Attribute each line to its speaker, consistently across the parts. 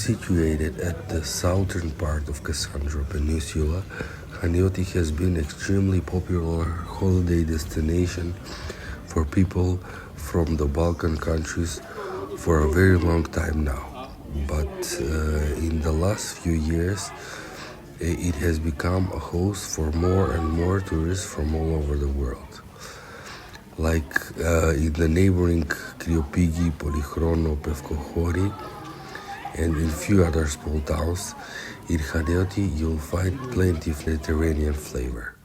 Speaker 1: Situated at the southern part of Kassandra Peninsula, Hanioti has been an extremely popular holiday destination for people from the Balkan countries for a very long time now. But in the last few years, it has become a host for more and more tourists from all over the world. Like in the neighboring Kriopighi, Polychrono, Pefkochori, and in few other small towns, in Hanioti you'll find plenty of Mediterranean flavor.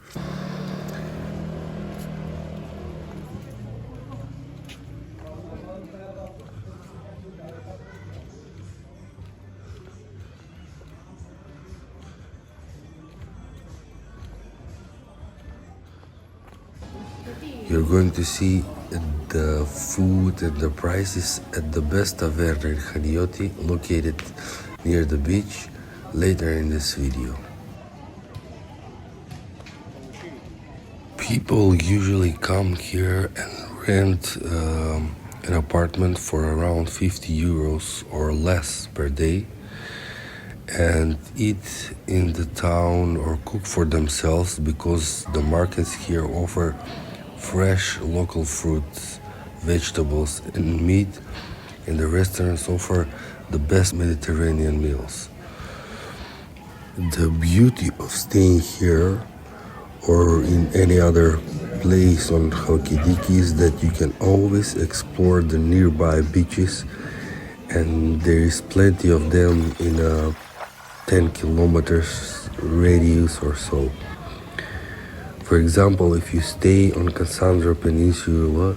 Speaker 1: You're going to see the food and the prices at the best tavern in Hanioti, located near the beach, later in this video. People usually come here and rent an apartment for around 50 euros or less per day and eat in the town or cook for themselves, because the markets here offer fresh local fruits, vegetables and meat, and the restaurants offer the best Mediterranean meals. The beauty of staying here or in any other place on Halkidiki is that you can always explore the nearby beaches, and there is plenty of them in a 10 kilometers radius or so. For example, if you stay on Kassandra Peninsula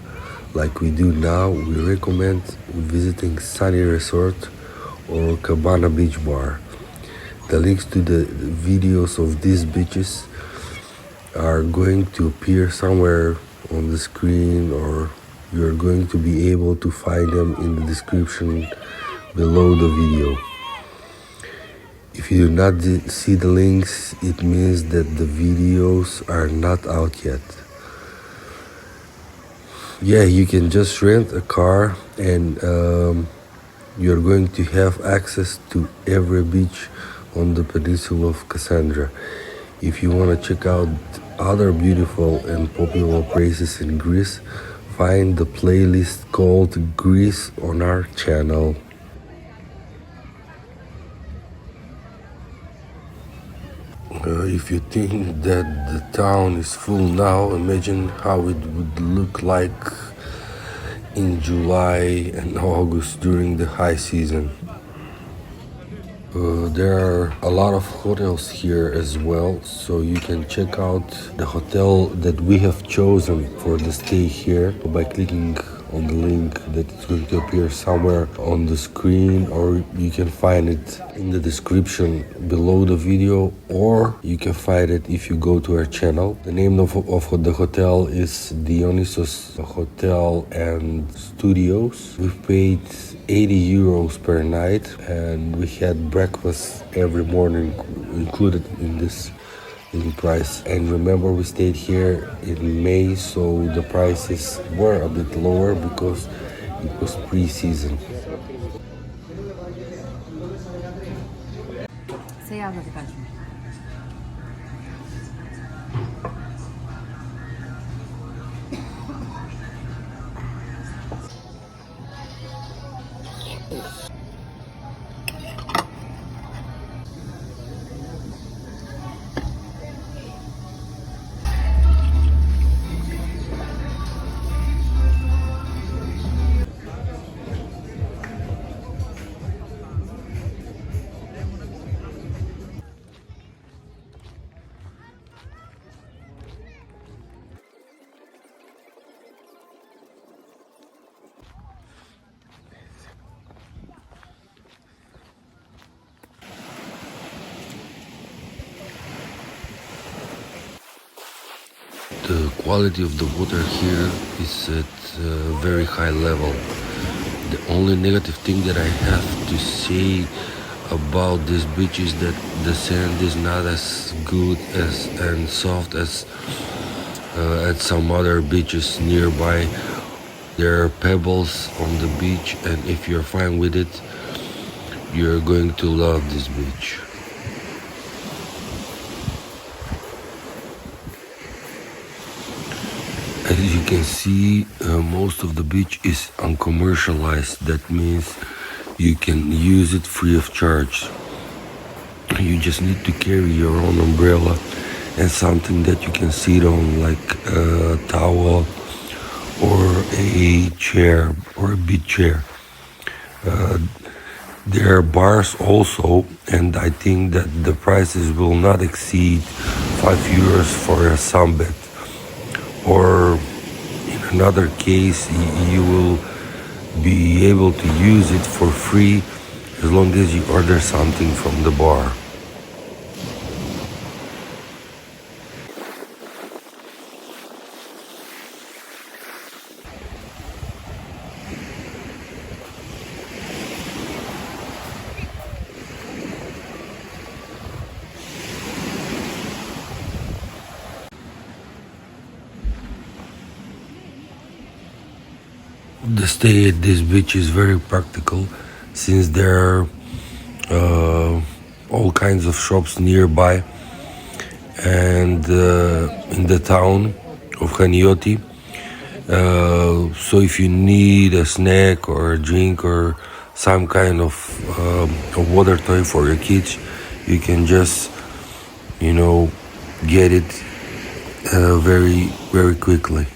Speaker 1: like we do now, we recommend visiting Sunny Resort or Cabana Beach Bar. The links to the videos of these beaches are going to appear somewhere on the screen, or you're going to be able to find them in the description below the video. If you do not see the links, it means that the videos are not out yet. Yeah, you can just rent a car and you're going to have access to every beach on the peninsula of Kassandra. If you want to check out other beautiful and popular places in Greece, find the playlist called Greece on our channel. If you think that the town is full now, imagine how it would look like in July and August during the high season. There are a lot of hotels here as well, so you can check out the hotel that we have chosen for the stay here by clicking on the link that is going to appear somewhere on the screen, or you can find it in the description below the video, or you can find it if you go to our channel. The name of the hotel is Dionysos Hotel and Studios. We've paid 80 euros per night, and we had breakfast every morning included in this price. And remember, we stayed here in May, so the prices were a bit lower because it was pre-season. The quality of the water here is at a very high level. The only negative thing that I have to say about this beach is that the sand is not as good and soft as at some other beaches nearby. There are pebbles on the beach, and if you're fine with it, You're going to love this beach. As you can see, most of the beach is uncommercialized. That means you can use it free of charge. You just need to carry your own umbrella and something that you can sit on, like a towel or a chair or a beach chair. There are bars also, and I think that the prices will not exceed 5 euros for a sunbed. Or in another case, you will be able to use it for free as long as you order something from the bar. The stay at this beach is very practical since there are all kinds of shops nearby, and in the town of Hanioti. So if you need a snack or a drink or some kind of a water toy for your kids, you can just, get it very, very quickly.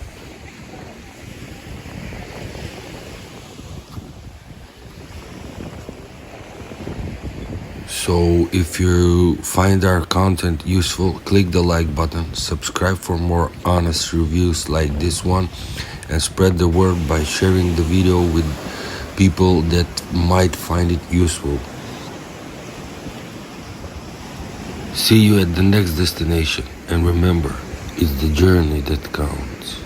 Speaker 1: So if you find our content useful, click the like button, subscribe for more honest reviews like this one, and spread the word by sharing the video with people that might find it useful. See you at the next destination, and remember, it's the journey that counts.